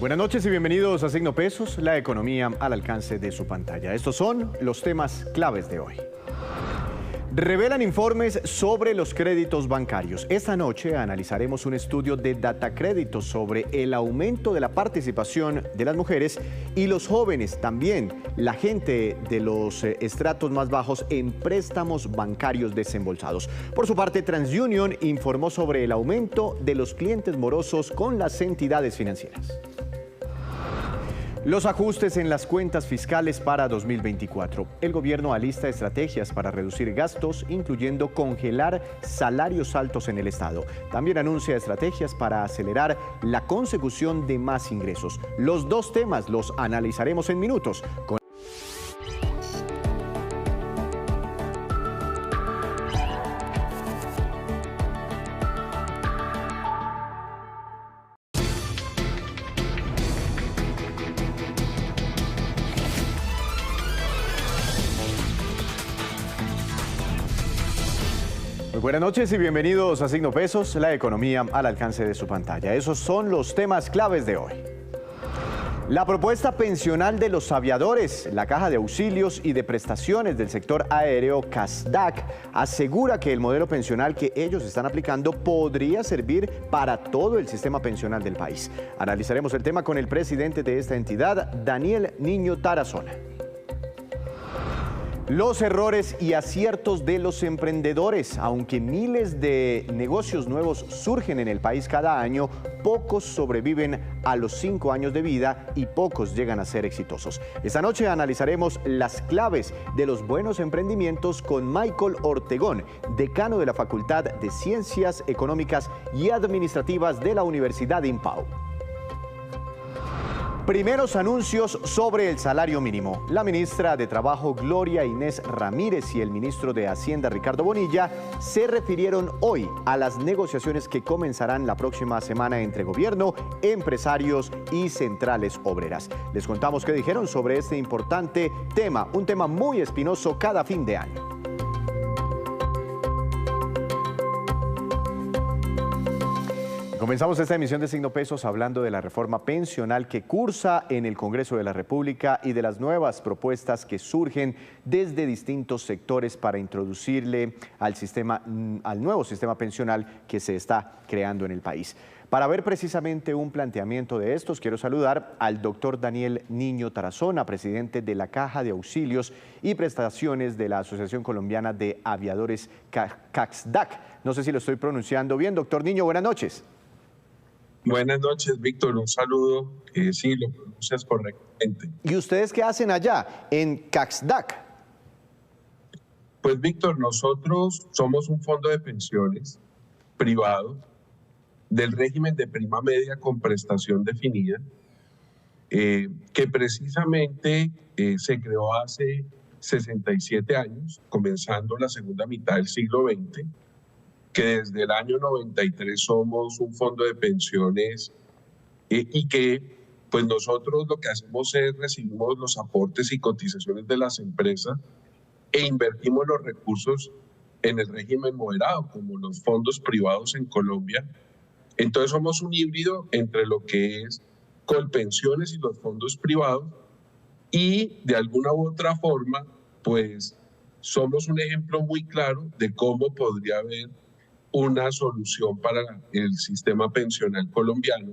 Buenas noches y bienvenidos a Signo Pesos, la economía al alcance de su pantalla. Estos son los temas claves de hoy. Revelan informes sobre los créditos bancarios. Esta noche analizaremos un estudio de Datacrédito sobre el aumento de la participación de las mujeres y los jóvenes, también la gente de los estratos más bajos en préstamos bancarios desembolsados. Por su parte, TransUnion informó sobre el aumento de los clientes morosos con las entidades financieras. Los ajustes en las cuentas fiscales para 2024. El gobierno alista estrategias para reducir gastos, incluyendo congelar salarios altos en el Estado. También anuncia estrategias para acelerar la consecución de más ingresos. Los dos temas los analizaremos en minutos. Buenas noches y bienvenidos a Signo Pesos, la economía al alcance de su pantalla. Esos son los temas claves de hoy. La propuesta pensional de los aviadores, la Caja de Auxilios y de Prestaciones del sector aéreo, CASDAC, asegura que el modelo pensional que ellos están aplicando podría servir para todo el sistema pensional del país. Analizaremos el tema con el presidente de esta entidad, Daniel Niño Tarazona. Los errores y aciertos de los emprendedores. Aunque miles de negocios nuevos surgen en el país cada año, pocos sobreviven a los 5 años de vida y pocos llegan a ser exitosos. Esta noche analizaremos las claves de los buenos emprendimientos con Michael Ortegón, decano de la Facultad de Ciencias Económicas y Administrativas de la Universidad IMPAU. Primeros anuncios sobre el salario mínimo. La ministra de Trabajo, Gloria Inés Ramírez, y el ministro de Hacienda, Ricardo Bonilla, se refirieron hoy a las negociaciones que comenzarán la próxima semana entre gobierno, empresarios y centrales obreras. Les contamos qué dijeron sobre este importante tema, un tema muy espinoso cada fin de año. Comenzamos esta emisión de Signo Pesos hablando de la reforma pensional que cursa en el Congreso de la República y de las nuevas propuestas que surgen desde distintos sectores para introducirle al nuevo sistema pensional que se está creando en el país. Para ver precisamente un planteamiento de estos, quiero saludar al doctor Daniel Niño Tarazona, presidente de la Caja de Auxilios y Prestaciones de la Asociación Colombiana de Aviadores, CASDAC. No sé si lo estoy pronunciando bien. Doctor Niño, buenas noches. Buenas noches, Víctor. Un saludo. Sí, lo pronuncias correctamente. ¿Y ustedes qué hacen allá en CASDAC? Pues, Víctor, nosotros somos un fondo de pensiones privado del régimen de prima media con prestación definida, que precisamente se creó hace 67 años, comenzando la segunda mitad del siglo XX, que desde el año 93 somos un fondo de pensiones y que pues nosotros lo que hacemos es recibimos los aportes y cotizaciones de las empresas e invertimos los recursos en el régimen moderado, como los fondos privados en Colombia. Entonces somos un híbrido entre lo que es Colpensiones y los fondos privados, y de alguna u otra forma pues somos un ejemplo muy claro de cómo podría haber una solución para el sistema pensional colombiano,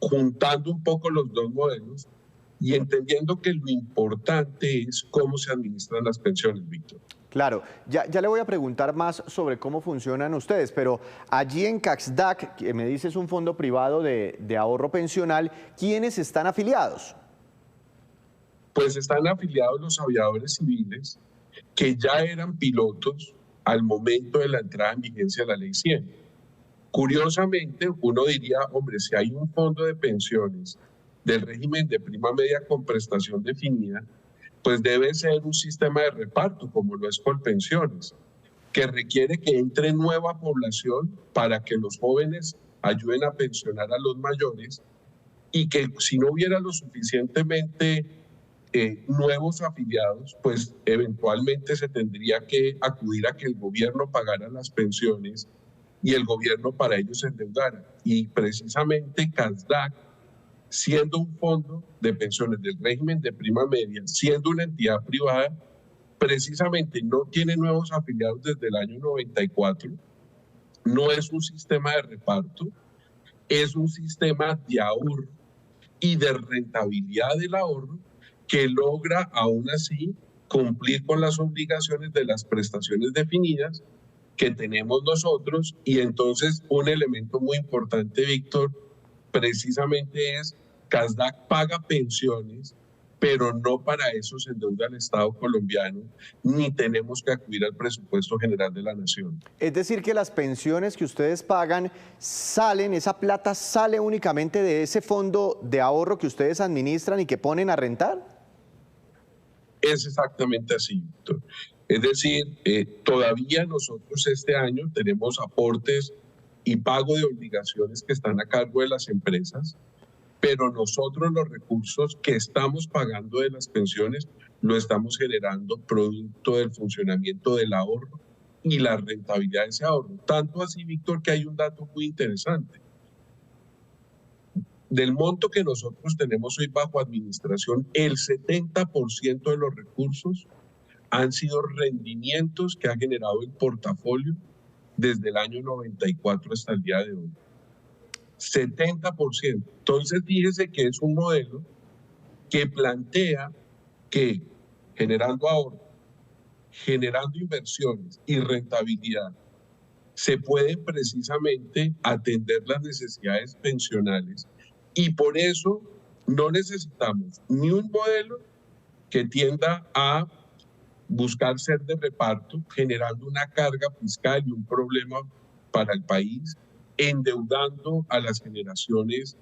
juntando un poco los dos modelos y entendiendo que lo importante es cómo se administran las pensiones, Víctor. Claro, ya le voy a preguntar más sobre cómo funcionan ustedes, pero allí en CASDAC, que me dice es un fondo privado de ahorro pensional, ¿quiénes están afiliados? Pues están afiliados los aviadores civiles que ya eran pilotos al momento de la entrada en vigencia de la Ley 100. Curiosamente, uno diría, hombre, si hay un fondo de pensiones del régimen de prima media con prestación definida, pues debe ser un sistema de reparto, como lo es Colpensiones, que requiere que entre nueva población para que los jóvenes ayuden a pensionar a los mayores, y que si no hubiera lo suficientemente nuevos afiliados, pues eventualmente se tendría que acudir a que el gobierno pagara las pensiones y el gobierno para ello se endeudara. Y precisamente CASDAC, siendo un fondo de pensiones del régimen de prima media, siendo una entidad privada, precisamente no tiene nuevos afiliados desde el año 94, no es un sistema de reparto, es un sistema de ahorro y de rentabilidad del ahorro que logra aún así cumplir con las obligaciones de las prestaciones definidas que tenemos nosotros. Y entonces un elemento muy importante, Víctor, precisamente es CASDAC paga pensiones, pero no para eso se endeuda el Estado colombiano, ni tenemos que acudir al presupuesto general de la Nación. Es decir, que las pensiones que ustedes pagan salen, esa plata sale únicamente de ese fondo de ahorro que ustedes administran y que ponen a rentar. Es exactamente así, Víctor. Es decir, todavía nosotros este año tenemos aportes y pago de obligaciones que están a cargo de las empresas, pero nosotros los recursos que estamos pagando de las pensiones lo estamos generando producto del funcionamiento del ahorro y la rentabilidad de ese ahorro. Tanto así, Víctor, que hay un dato muy interesante. Del monto que nosotros tenemos hoy bajo administración, el 70% de los recursos han sido rendimientos que ha generado el portafolio desde el año 94 hasta el día de hoy. 70%. Entonces, fíjese que es un modelo que plantea que generando ahorro, generando inversiones y rentabilidad, se pueden precisamente atender las necesidades pensionales. Y por eso no necesitamos ni un modelo que tienda a buscar ser de reparto, generando una carga fiscal y un problema para el país, endeudando a las generaciones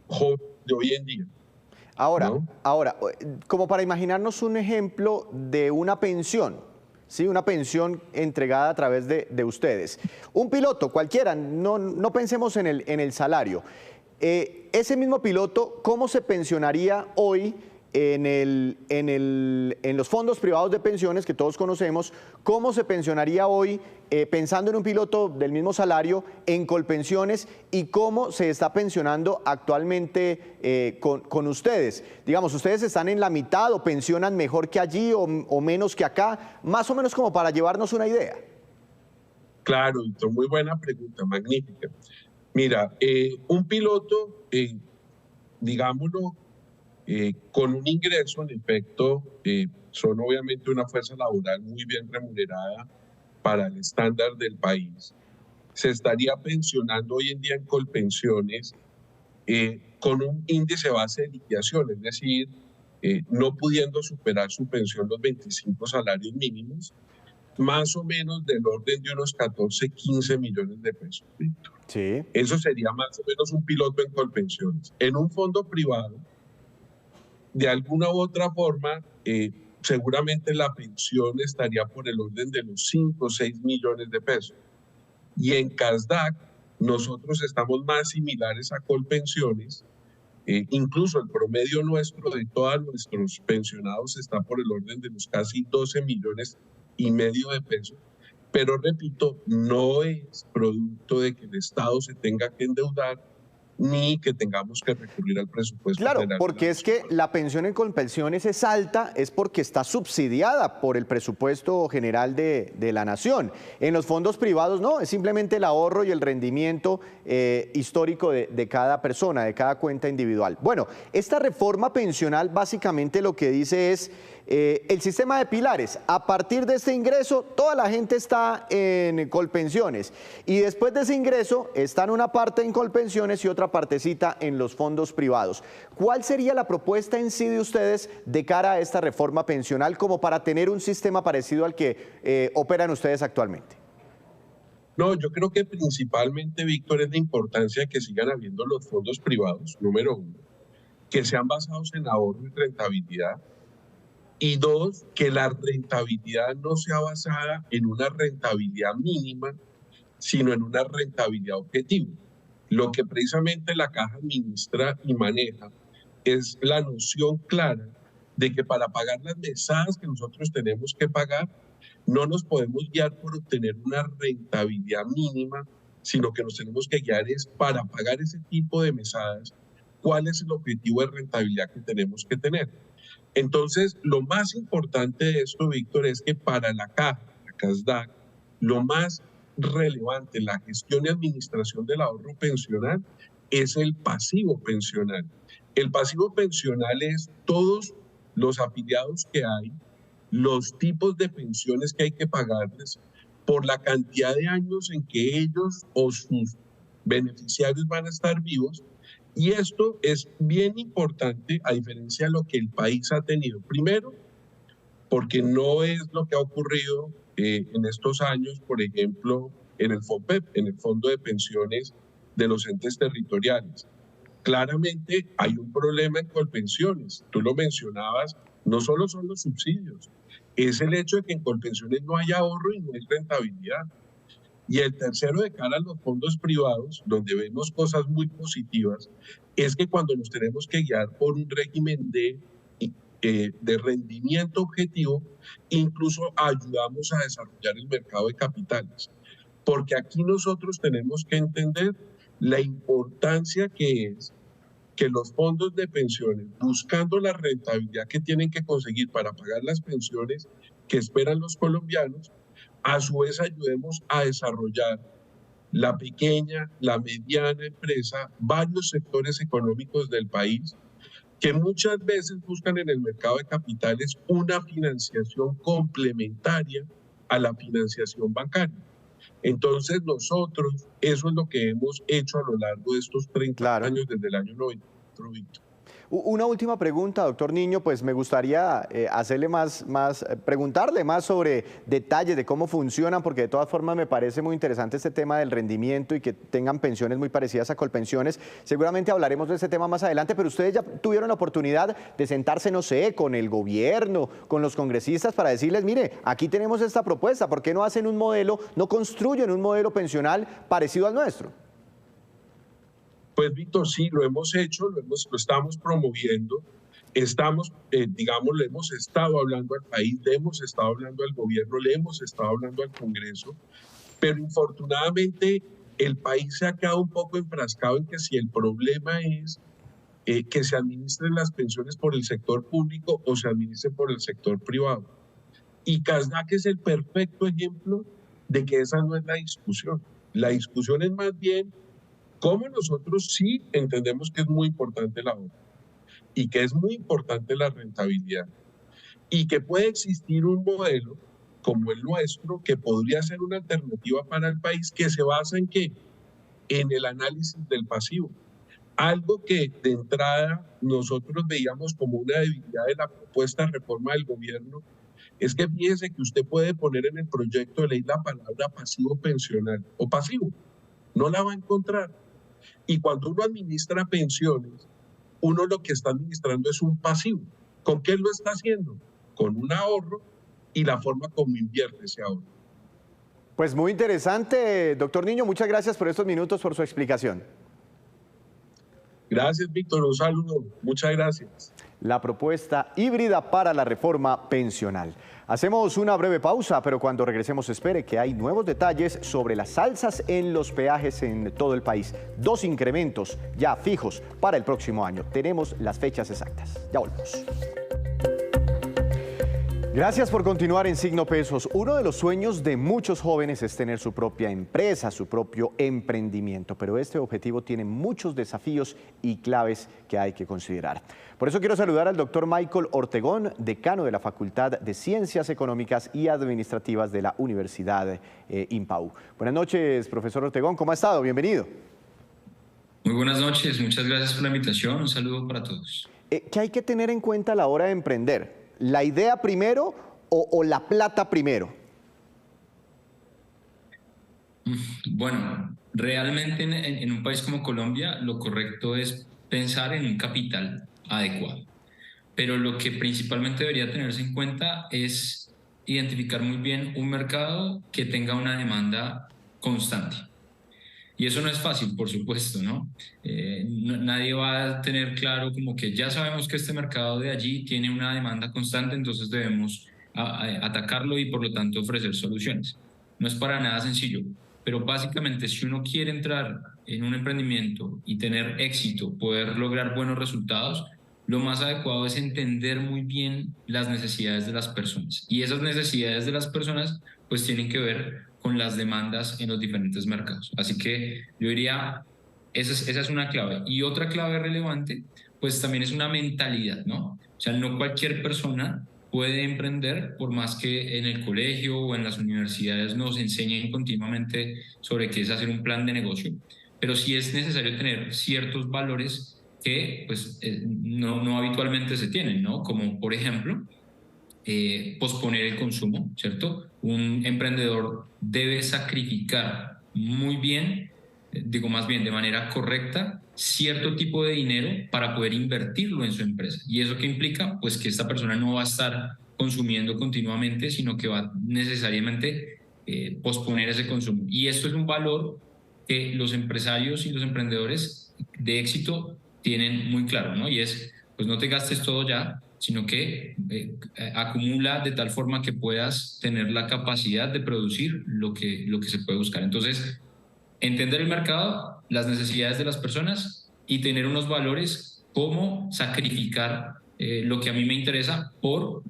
jóvenes de hoy en día. Ahora, ¿no? Como para imaginarnos un ejemplo de una pensión, ¿sí? Una pensión entregada a través de ustedes. Un piloto cualquiera, no pensemos en el salario. Ese mismo piloto, ¿cómo se pensionaría hoy en los fondos privados de pensiones que todos conocemos? ¿Cómo se pensionaría hoy, pensando en un piloto del mismo salario, en Colpensiones, y cómo se está pensionando actualmente con ustedes? Digamos, ¿ustedes están en la mitad o pensionan mejor que allí o menos que acá? Más o menos como para llevarnos una idea. Claro, Víctor, muy buena pregunta, magnífica. Mira, un piloto, digámoslo, con un ingreso, en efecto, son obviamente una fuerza laboral muy bien remunerada para el estándar del país. Se estaría pensionando hoy en día en Colpensiones con un índice base de liquidación, es decir, no pudiendo superar su pensión los 25 salarios mínimos, más o menos del orden de unos 14, 15 millones de pesos, Víctor. Sí. Eso sería más o menos un piloto en Colpensiones. En un fondo privado, de alguna u otra forma, seguramente la pensión estaría por el orden de los 5 o 6 millones de pesos. Y en CASDAC, nosotros estamos más similares a Colpensiones. Incluso el promedio nuestro de todos nuestros pensionados está por el orden de los casi 12 millones y medio de pesos. Pero repito, no es producto de que el Estado se tenga que endeudar ni que tengamos que recurrir al presupuesto. Claro, porque es que la pensión en Colpensiones es alta, es porque está subsidiada por el presupuesto general de la Nación. En los fondos privados no, es simplemente el ahorro y el rendimiento histórico de cada persona, de cada cuenta individual. Bueno, esta reforma pensional básicamente lo que dice es el sistema de pilares. A partir de este ingreso, toda la gente está en Colpensiones, y después de ese ingreso están una parte en Colpensiones y otra partecita en los fondos privados. ¿Cuál sería la propuesta en sí de ustedes de cara a esta reforma pensional como para tener un sistema parecido al que operan ustedes actualmente? No, yo creo que principalmente, Víctor, es la importancia de que sigan habiendo los fondos privados, número uno, que sean basados en ahorro y rentabilidad. Y dos, que la rentabilidad no sea basada en una rentabilidad mínima, sino en una rentabilidad objetiva. Lo que precisamente la Caja administra y maneja es la noción clara de que para pagar las mesadas que nosotros tenemos que pagar, No nos podemos guiar por obtener una rentabilidad mínima, sino que nos tenemos que guiar es para pagar ese tipo de mesadas, cuál es el objetivo de rentabilidad que tenemos que tener. Entonces, lo más importante de esto, Víctor, es que para la Caja, la CASDAC, lo más relevante en la gestión y administración del ahorro pensional es el pasivo pensional. El pasivo pensional es todos los afiliados que hay, los tipos de pensiones que hay que pagarles, por la cantidad de años en que ellos o sus beneficiarios van a estar vivos. Y esto es bien importante a diferencia de lo que el país ha tenido. Primero, porque no es lo que ha ocurrido en estos años, por ejemplo, en el FOPEP, en el Fondo de Pensiones de los Entes Territoriales. Claramente hay un problema en Colpensiones. Tú lo mencionabas, no solo son los subsidios, es el hecho de que en Colpensiones no hay ahorro y no hay rentabilidad. Y el tercero, de cara a los fondos privados, donde vemos cosas muy positivas, es que cuando nos tenemos que guiar por un régimen de rendimiento objetivo, incluso ayudamos a desarrollar el mercado de capitales. Porque aquí nosotros tenemos que entender la importancia que es que los fondos de pensiones, buscando la rentabilidad que tienen que conseguir para pagar las pensiones que esperan los colombianos, a su vez ayudemos a desarrollar la pequeña, la mediana empresa, varios sectores económicos del país que muchas veces buscan en el mercado de capitales una financiación complementaria a la financiación bancaria. Entonces nosotros, eso es lo que hemos hecho a lo largo de estos 30 Claro. años desde el año 90, Víctor. Una última pregunta, doctor Niño, pues me gustaría hacerle preguntarle más sobre detalles de cómo funcionan, porque de todas formas me parece muy interesante este tema del rendimiento y que tengan pensiones muy parecidas a Colpensiones. Seguramente hablaremos de ese tema más adelante, pero ustedes ya tuvieron la oportunidad de sentarse, no sé, con el gobierno, con los congresistas para decirles, mire, aquí tenemos esta propuesta, ¿por qué no hacen un modelo, no construyen un modelo pensional parecido al nuestro? Pues Víctor, sí, lo hemos hecho, lo estamos promoviendo, estamos, digamos, le hemos estado hablando al país, le hemos estado hablando al gobierno, le hemos estado hablando al Congreso, pero infortunadamente el país se ha quedado un poco enfrascado en que si el problema es que se administren las pensiones por el sector público o se administren por el sector privado. Y CASDAC es el perfecto ejemplo de que esa no es la discusión. La discusión es más bien cómo nosotros sí entendemos que es muy importante el ahorro y que es muy importante la rentabilidad y que puede existir un modelo como el nuestro que podría ser una alternativa para el país que se basa en ¿qué? En el análisis del pasivo. Algo que de entrada nosotros veíamos como una debilidad de la propuesta de reforma del gobierno es que fíjese que usted puede poner en el proyecto de ley la palabra pasivo pensional o pasivo. No la va a encontrar. Y cuando uno administra pensiones, uno lo que está administrando es un pasivo. ¿Con qué lo está haciendo? Con un ahorro y la forma como invierte ese ahorro. Pues muy interesante, doctor Niño, muchas gracias por estos minutos, por su explicación. Gracias, Víctor, un saludo. Muchas gracias. La propuesta híbrida para la reforma pensional. Hacemos una breve pausa, pero cuando regresemos espere que hay nuevos detalles sobre las alzas en los peajes en todo el país. 2 incrementos ya fijos para el próximo año. Tenemos las fechas exactas. Ya volvemos. Gracias por continuar en Signo Pesos. Uno de los sueños de muchos jóvenes es tener su propia empresa, su propio emprendimiento, pero este objetivo tiene muchos desafíos y claves que hay que considerar. Por eso quiero saludar al doctor Michael Ortegón, decano de la Facultad de Ciencias Económicas y Administrativas de la Universidad IMPAU. Buenas noches, profesor Ortegón, ¿cómo ha estado? Bienvenido. Muy buenas noches, muchas gracias por la invitación, un saludo para todos. ¿Qué hay que tener en cuenta a la hora de emprender? ¿La idea primero o la plata primero? Bueno, realmente en un país como Colombia lo correcto es pensar en un capital adecuado. Pero lo que principalmente debería tenerse en cuenta es identificar muy bien un mercado que tenga una demanda constante. Y eso no es fácil, por supuesto, ¿no? Nadie va a tener claro como que ya sabemos que este mercado de allí tiene una demanda constante, entonces debemos atacarlo y por lo tanto ofrecer soluciones. No es para nada sencillo, pero básicamente si uno quiere entrar en un emprendimiento y tener éxito, poder lograr buenos resultados, lo más adecuado es entender muy bien las necesidades de las personas. Y esas necesidades de las personas pues tienen que ver con las demandas en los diferentes mercados. Así que yo diría, esa es una clave. Y otra clave relevante pues también es una mentalidad, ¿no? O sea, no cualquier persona puede emprender, por más que en el colegio o en las universidades nos enseñen continuamente sobre qué es hacer un plan de negocio, pero sí es necesario tener ciertos valores que pues, no habitualmente se tienen, ¿no? Como por ejemplo, posponer el consumo, ¿cierto? Un emprendedor debe sacrificar muy bien, digo más bien de manera correcta, cierto tipo de dinero para poder invertirlo en su empresa. ¿Y eso qué implica? Pues que esta persona no va a estar consumiendo continuamente, sino que va necesariamente posponer ese consumo. Y esto es un valor que los empresarios y los emprendedores de éxito tienen muy claro, ¿no? Y es, pues no te gastes todo ya, sino que acumula de tal forma que puedas tener la capacidad de producir lo que se puede buscar. Entonces, entender el mercado, las necesidades de las personas y tener unos valores como sacrificar lo que a mí me interesa por,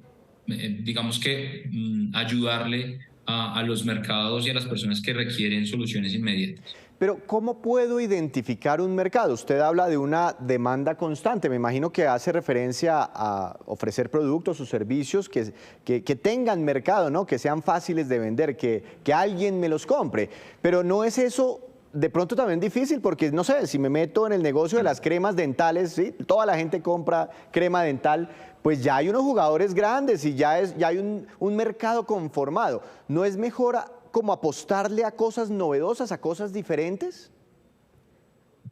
digamos que, ayudarle a los mercados y a las personas que requieren soluciones inmediatas. Pero ¿cómo puedo identificar un mercado? Usted habla de una demanda constante. Me imagino que hace referencia a ofrecer productos o servicios que tengan mercado, ¿no? Que sean fáciles de vender, que alguien me los compre. Pero ¿no es eso de pronto también difícil? Porque, no sé, si me meto en el negocio de las cremas dentales, ¿sí? Toda la gente compra crema dental, pues ya hay unos jugadores grandes y ya hay un mercado conformado. ¿No es mejor como apostarle a cosas novedosas, a cosas diferentes?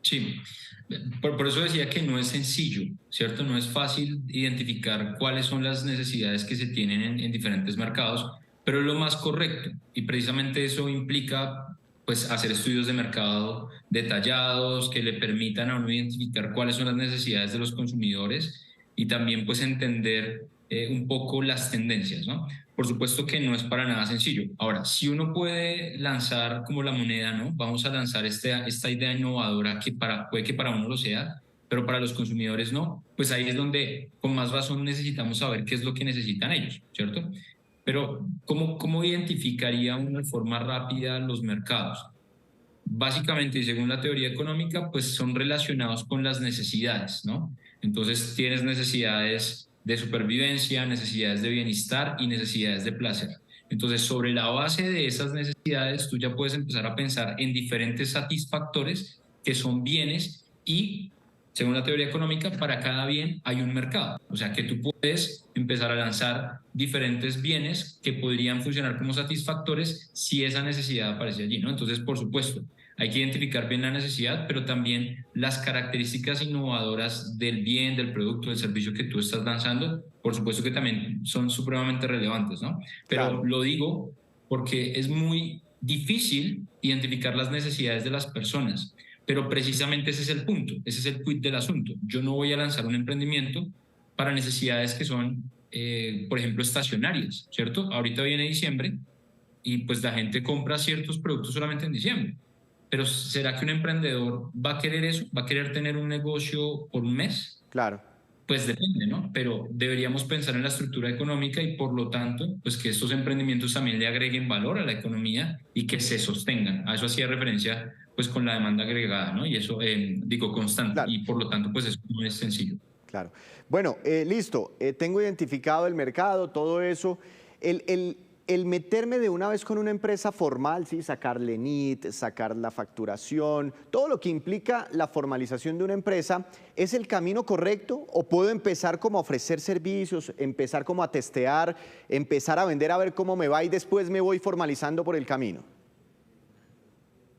Sí, por eso decía que no es sencillo, ¿cierto? No es fácil identificar cuáles son las necesidades que se tienen en diferentes mercados, pero es lo más correcto. Y precisamente eso implica pues hacer estudios de mercado detallados que le permitan a uno identificar cuáles son las necesidades de los consumidores y también pues entender un poco las tendencias, ¿no? Por supuesto que no es para nada sencillo. Ahora, si uno puede lanzar como la moneda, ¿no? Vamos a lanzar esta idea innovadora que puede que para uno lo sea, pero para los consumidores no, pues ahí es donde con más razón necesitamos saber qué es lo que necesitan ellos, ¿cierto? Pero ¿cómo identificaría uno de forma rápida los mercados? Básicamente, y según la teoría económica, pues son relacionados con las necesidades, ¿no? Entonces tienes necesidades de supervivencia, necesidades de bienestar y necesidades de placer. Entonces, sobre la base de esas necesidades, tú ya puedes empezar a pensar en diferentes satisfactores que son bienes y, según la teoría económica, para cada bien hay un mercado. O sea, que tú puedes empezar a lanzar diferentes bienes que podrían funcionar como satisfactores si esa necesidad aparece allí, ¿no? Entonces, por supuesto, hay que identificar bien la necesidad, pero también las características innovadoras del bien, del producto, del servicio que tú estás lanzando, por supuesto que también son supremamente relevantes, ¿no? Pero Claro. lo digo porque es muy difícil identificar las necesidades de las personas, pero precisamente ese es el punto, ese es el quid del asunto. Yo no voy a lanzar un emprendimiento para necesidades que son, por ejemplo, estacionarias, ¿cierto? Ahorita viene diciembre y pues la gente compra ciertos productos solamente en diciembre. Pero ¿será que un emprendedor va a querer eso? ¿Va a querer tener un negocio por un mes? Claro. Pues depende, ¿no? Pero deberíamos pensar en la estructura económica y por lo tanto, pues que estos emprendimientos también le agreguen valor a la economía y que se sostengan. A eso hacía referencia pues con la demanda agregada, ¿no? Y eso, digo, constante. Claro. Y por lo tanto, pues eso no es sencillo. Claro. Bueno, listo. Tengo identificado el mercado, todo eso. El meterme de una vez con una empresa formal, ¿sí? Sacarle NIT, sacar la facturación, todo lo que implica la formalización de una empresa, ¿es el camino correcto? ¿O puedo empezar como a ofrecer servicios, empezar como a testear, empezar a vender a ver cómo me va y después me voy formalizando por el camino?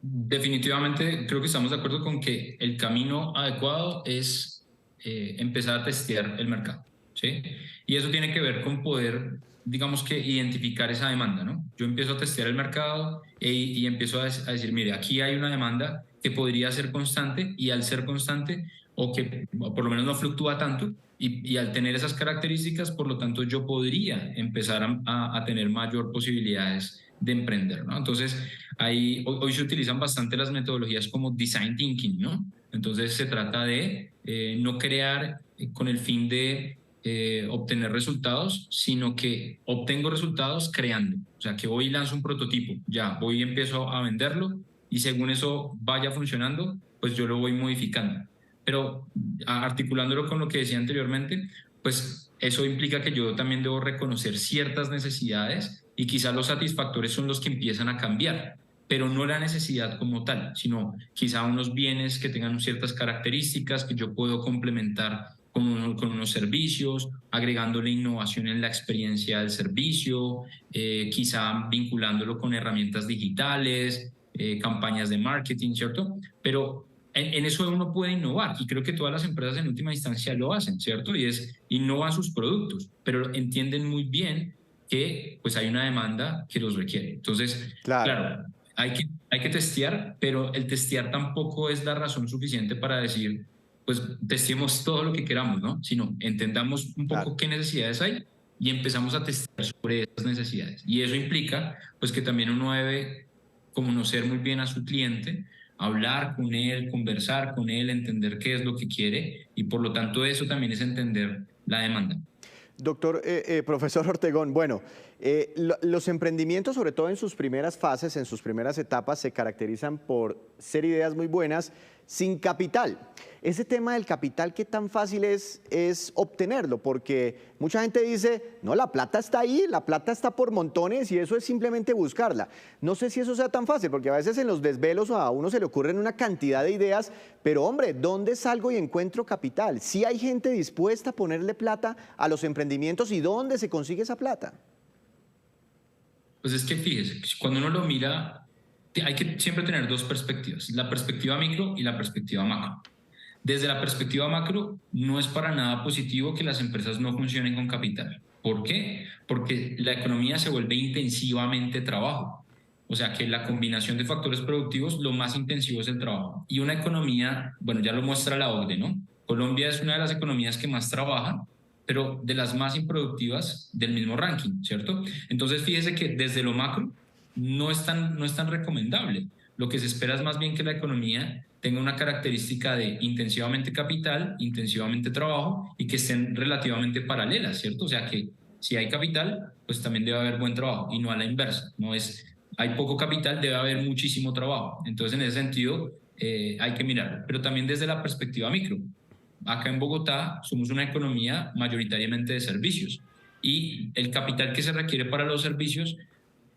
Definitivamente creo que estamos de acuerdo con que el camino adecuado es empezar a testear el mercado, ¿sí? Y eso tiene que ver con poder, digamos que identificar esa demanda, ¿no? Yo empiezo a testear el mercado y empiezo a decir, mire, aquí hay una demanda que podría ser constante y al ser constante o que por lo menos no fluctúa tanto, y al tener esas características, por lo tanto, yo podría empezar a tener mayor posibilidades de emprender, ¿no? Entonces, hoy se utilizan bastante las metodologías como design thinking, ¿no? Entonces, se trata de no crear con el fin de obtener resultados, sino que obtengo resultados creando. O sea, que hoy lanzo un prototipo, ya voy y empiezo a venderlo, y según eso vaya funcionando, pues yo lo voy modificando. Pero articulándolo con lo que decía anteriormente, pues eso implica que yo también debo reconocer ciertas necesidades, y quizás los satisfactores son los que empiezan a cambiar, pero no la necesidad como tal, sino quizá unos bienes que tengan ciertas características que yo puedo complementar con unos servicios, agregándole innovación en la experiencia del servicio, quizá vinculándolo con herramientas digitales, campañas de marketing, ¿cierto? Pero en eso uno puede innovar, y creo que todas las empresas en última instancia lo hacen, ¿cierto? Y innovan sus productos, pero entienden muy bien que pues hay una demanda que los requiere. Entonces, claro, hay que testear, pero el testear tampoco es la razón suficiente para decir, pues testeemos todo lo que queramos, ¿no? Sino entendamos un poco qué necesidades hay y empezamos a testear sobre esas necesidades. Y eso implica pues que también uno debe conocer muy bien a su cliente, hablar con él, conversar con él, entender qué es lo que quiere, y por lo tanto eso también es entender la demanda. Doctor, profesor Ortegón, bueno, los emprendimientos, sobre todo en sus primeras fases, en sus primeras etapas, se caracterizan por ser ideas muy buenas sin capital. Ese tema del capital, ¿qué tan fácil es obtenerlo? Porque mucha gente dice, no, la plata está ahí, la plata está por montones y eso es simplemente buscarla. No sé si eso sea tan fácil, porque a veces en los desvelos a uno se le ocurren una cantidad de ideas, pero hombre, ¿dónde salgo y encuentro capital? ¿Sí hay gente dispuesta a ponerle plata a los emprendimientos y dónde se consigue esa plata? Pues es que fíjese, cuando uno lo mira, hay que siempre tener dos perspectivas, la perspectiva micro y la perspectiva macro. Desde la perspectiva macro, no es para nada positivo que las empresas no funcionen con capital. ¿Por qué? Porque la economía se vuelve intensivamente trabajo. O sea que la combinación de factores productivos, lo más intensivo es el trabajo. Y una economía, bueno, ya lo muestra la OCDE, ¿no? Colombia es una de las economías que más trabajan, pero de las más improductivas del mismo ranking, ¿cierto? Entonces, fíjese que desde lo macro no es tan recomendable. Lo que se espera es más bien que la economía tenga una característica de intensivamente capital, intensivamente trabajo, y que estén relativamente paralelas, ¿cierto? O sea que si hay capital, pues también debe haber buen trabajo, y no a la inversa. No es, hay poco capital, debe haber muchísimo trabajo. Entonces, en ese sentido, hay que mirarlo. Pero también desde la perspectiva micro. Acá en Bogotá somos una economía mayoritariamente de servicios, y el capital que se requiere para los servicios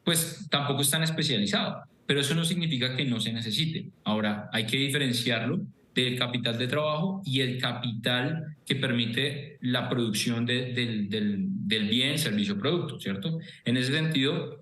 pues tampoco es tan especializado, pero eso no significa que no se necesite. Ahora, hay que diferenciarlo del capital de trabajo y el capital que permite la producción del bien, servicio, producto, ¿cierto? En ese sentido,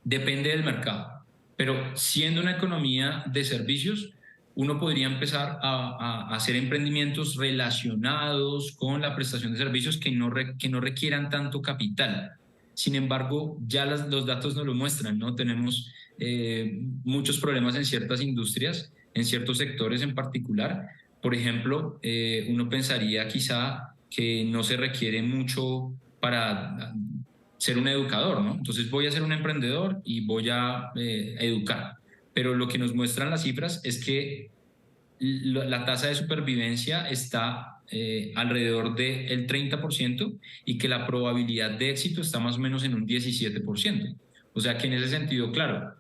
depende del mercado, pero siendo una economía de servicios, uno podría empezar a hacer emprendimientos relacionados con la prestación de servicios que no requieran tanto capital. Sin embargo, ya los datos nos lo muestran, ¿no? Tenemos muchos problemas en ciertas industrias, en ciertos sectores en particular. Por ejemplo, uno pensaría quizá que no se requiere mucho para ser un educador, ¿no? Entonces voy a ser un emprendedor y voy a educar. Pero lo que nos muestran las cifras es que la tasa de supervivencia está alrededor del 30%, y que la probabilidad de éxito está más o menos en un 17%. O sea que en ese sentido, claro,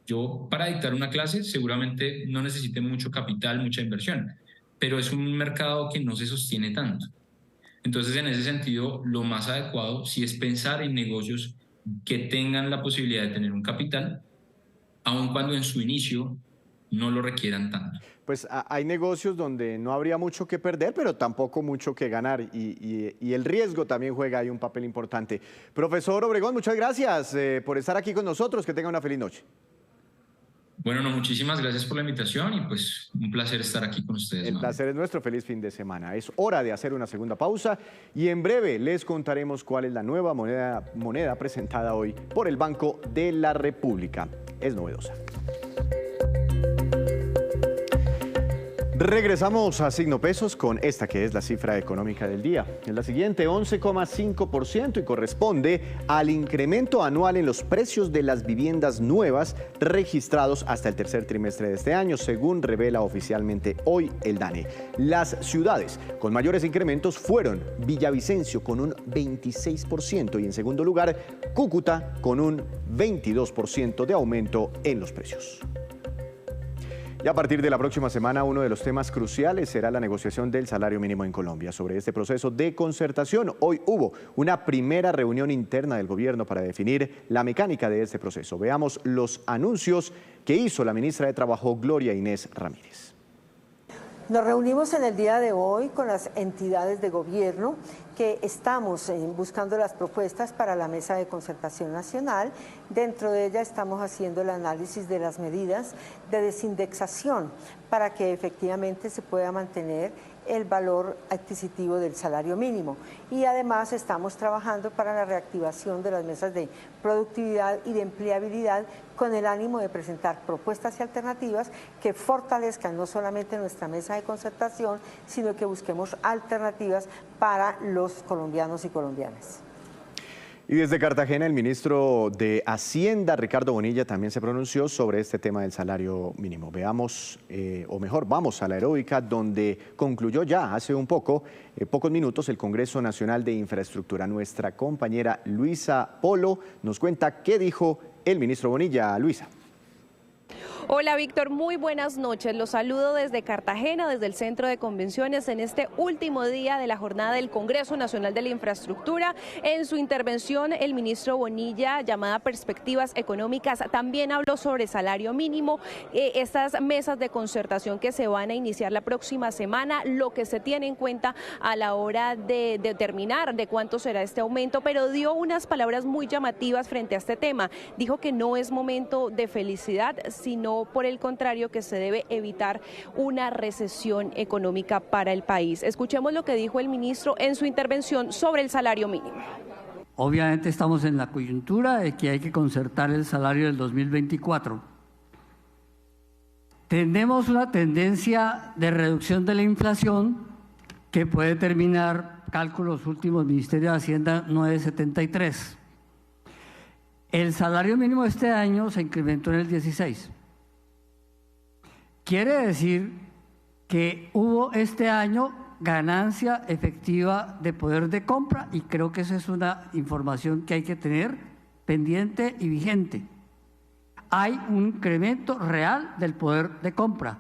yo para dictar una clase seguramente no necesite mucho capital, mucha inversión, pero es un mercado que no se sostiene tanto. Entonces, en ese sentido, lo más adecuado sí es pensar en negocios que tengan la posibilidad de tener un capital, aun cuando en su inicio no lo requieran tanto. Pues hay negocios donde no habría mucho que perder, pero tampoco mucho que ganar, y el riesgo también juega ahí un papel importante. Profesor Obregón, muchas gracias por estar aquí con nosotros, que tenga una feliz noche. Bueno, no, muchísimas gracias por la invitación, y pues un placer estar aquí con ustedes. El placer es nuestro, feliz fin de semana. Es hora de hacer una segunda pausa y en breve les contaremos cuál es la nueva moneda presentada hoy por el Banco de la República. Es novedosa. Regresamos a Signo Pesos con esta que es la cifra económica del día. Es la siguiente, 11,5% y corresponde al incremento anual en los precios de las viviendas nuevas registrados hasta el tercer trimestre de este año, según revela oficialmente hoy el DANE. Las ciudades con mayores incrementos fueron Villavicencio con un 26% y en segundo lugar Cúcuta con un 22% de aumento en los precios. Y a partir de la próxima semana, uno de los temas cruciales será la negociación del salario mínimo en Colombia. Sobre este proceso de concertación, hoy hubo una primera reunión interna del gobierno para definir la mecánica de este proceso. Veamos los anuncios que hizo la ministra de Trabajo, Gloria Inés Ramírez. Nos reunimos en el día de hoy con las entidades de gobierno que estamos buscando las propuestas para la mesa de concertación nacional. Dentro de ella estamos haciendo el análisis de las medidas de desindexación para que efectivamente se pueda mantener el valor adquisitivo del salario mínimo. Y además estamos trabajando para la reactivación de las mesas de productividad y de empleabilidad con el ánimo de presentar propuestas y alternativas que fortalezcan no solamente nuestra mesa de concertación, sino que busquemos alternativas para los colombianos y colombianas. Y desde Cartagena, el ministro de Hacienda, Ricardo Bonilla, también se pronunció sobre este tema del salario mínimo. Veamos, o mejor, vamos a la aeróbica, donde concluyó ya hace pocos minutos, el Congreso Nacional de Infraestructura. Nuestra compañera Luisa Polo nos cuenta qué dijo el ministro Bonilla. Luisa. Hola Víctor, muy buenas noches. Los saludo desde Cartagena, desde el Centro de Convenciones, en este último día de la jornada del Congreso Nacional de la Infraestructura. En su intervención, el ministro Bonilla, llamada Perspectivas Económicas, también habló sobre salario mínimo, estas mesas de concertación que se van a iniciar la próxima semana, lo que se tiene en cuenta a la hora de determinar de cuánto será este aumento, pero dio unas palabras muy llamativas frente a este tema. Dijo que no es momento de felicidad, sino por el contrario que se debe evitar una recesión económica para el país. Escuchemos lo que dijo el ministro en su intervención sobre el salario mínimo. Obviamente estamos en la coyuntura de que hay que concertar el salario del 2024. Tenemos una tendencia de reducción de la inflación que puede terminar, cálculos últimos, Ministerio de Hacienda 9.73. El salario mínimo este año se incrementó en el 16. Quiere decir que hubo este año ganancia efectiva de poder de compra y creo que esa es una información que hay que tener pendiente y vigente. Hay un incremento real del poder de compra.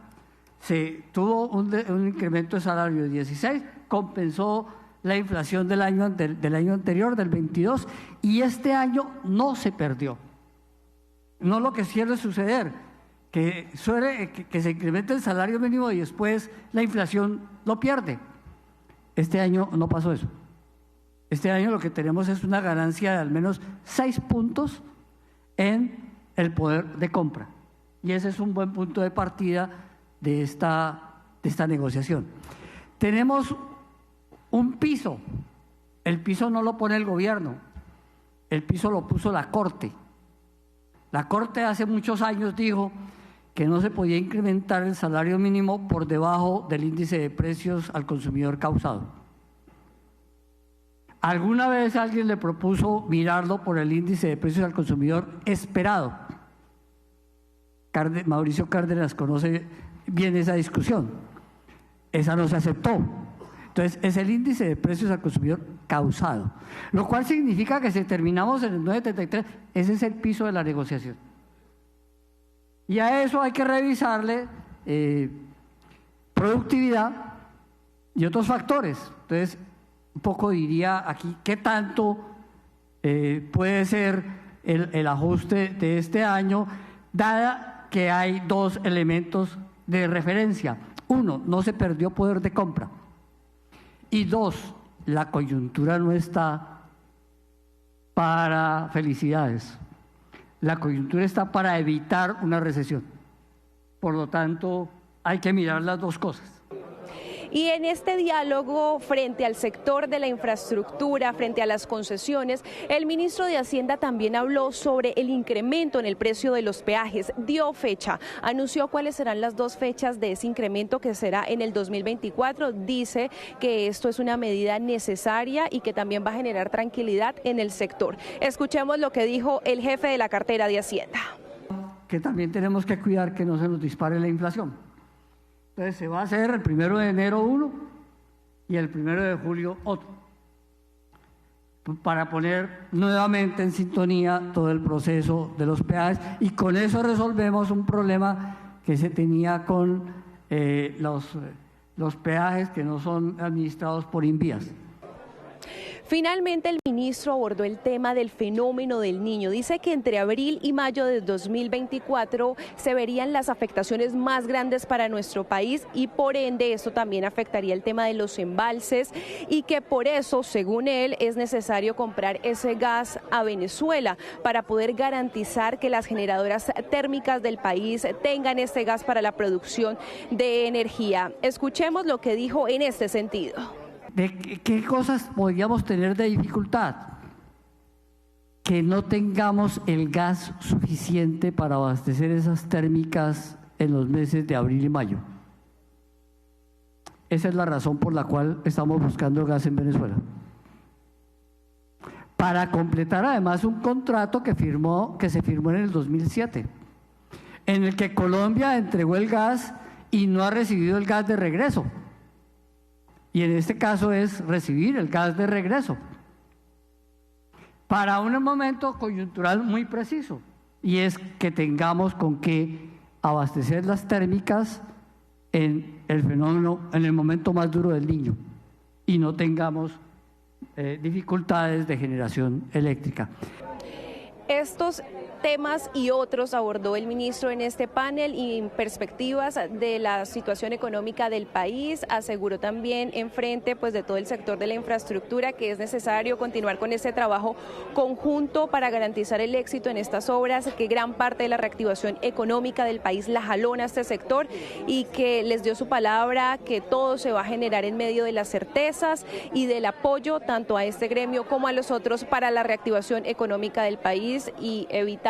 Se tuvo un incremento de salario de 16, compensó la inflación del año anterior, del 22, y este año no se perdió. No lo que suele suceder, que se incremente el salario mínimo y después la inflación lo pierde. Este año no pasó eso. Este año lo que tenemos es una ganancia de al menos 6 puntos en el poder de compra. Y ese es un buen punto de partida de esta negociación. Tenemos un piso. El piso no lo pone el gobierno. El piso lo puso la Corte. La Corte hace muchos años dijo que no se podía incrementar el salario mínimo por debajo del índice de precios al consumidor causado. ¿Alguna vez alguien le propuso mirarlo por el índice de precios al consumidor esperado? Mauricio Cárdenas conoce bien esa discusión. Esa no se aceptó. Entonces, es el índice de precios al consumidor causado, lo cual significa que si terminamos en el 9.73, ese es el piso de la negociación. Y a eso hay que revisarle productividad y otros factores. Entonces, un poco diría aquí qué tanto puede ser el ajuste de este año, dada que hay dos elementos de referencia. Uno, no se perdió poder de compra. Y dos, la coyuntura no está para felicidades. La coyuntura está para evitar una recesión. Por lo tanto, hay que mirar las dos cosas. Y en este diálogo frente al sector de la infraestructura, frente a las concesiones, el ministro de Hacienda también habló sobre el incremento en el precio de los peajes, dio fecha, anunció cuáles serán las 2 fechas de ese incremento que será en el 2024, dice que esto es una medida necesaria y que también va a generar tranquilidad en el sector. Escuchemos lo que dijo el jefe de la cartera de Hacienda. Que también tenemos que cuidar que no se nos dispare la inflación. Entonces se va a hacer el 1 de enero uno y el 1 de julio otro, para poner nuevamente en sintonía todo el proceso de los peajes, y con eso resolvemos un problema que se tenía con los peajes que no son administrados por Invías. Finalmente, el ministro abordó el tema del fenómeno del Niño. Dice que entre abril y mayo de 2024 se verían las afectaciones más grandes para nuestro país y por ende esto también afectaría el tema de los embalses y que por eso, según él, es necesario comprar ese gas a Venezuela para poder garantizar que las generadoras térmicas del país tengan este gas para la producción de energía. Escuchemos lo que dijo en este sentido. ¿De qué cosas podríamos tener de dificultad? Que no tengamos el gas suficiente para abastecer esas térmicas en los meses de abril y mayo. Esa es la razón por la cual estamos buscando gas en Venezuela. Para completar además un contrato que se firmó en el 2007, en el que Colombia entregó el gas y no ha recibido el gas de regreso. Y en este caso es recibir el gas de regreso para un momento coyuntural muy preciso, y es que tengamos con qué abastecer las térmicas en el fenómeno, en el momento más duro del Niño, y no tengamos dificultades de generación eléctrica. Estos temas y otros abordó el ministro en este panel y perspectivas de la situación económica del país. Aseguró también en frente de todo el sector de la infraestructura que es necesario continuar con este trabajo conjunto para garantizar el éxito en estas obras, que gran parte de la reactivación económica del país la jalona a este sector y que les dio su palabra que todo se va a generar en medio de las certezas y del apoyo tanto a este gremio como a los otros para la reactivación económica del país y evitar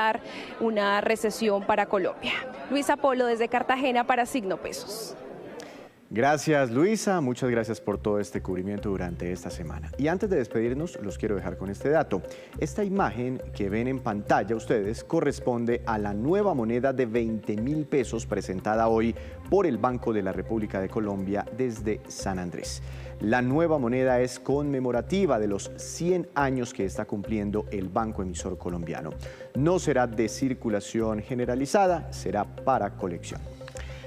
una recesión para Colombia. Luisa Polo desde Cartagena para Signo Pesos. Gracias, Luisa. Muchas gracias por todo este cubrimiento durante esta semana. Y antes de despedirnos, los quiero dejar con este dato. Esta imagen que ven en pantalla ustedes corresponde a la nueva moneda de 20.000 pesos presentada hoy por el Banco de la República de Colombia desde San Andrés. La nueva moneda es conmemorativa de los 100 años que está cumpliendo el Banco Emisor Colombiano. No será de circulación generalizada, será para colección.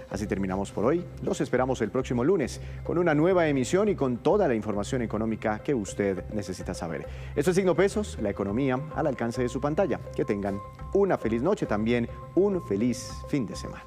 Así terminamos por hoy. Los esperamos el próximo lunes con una nueva emisión y con toda la información económica que usted necesita saber. Esto es Signo Pesos, la economía al alcance de su pantalla. Que tengan una feliz noche, también un feliz fin de semana.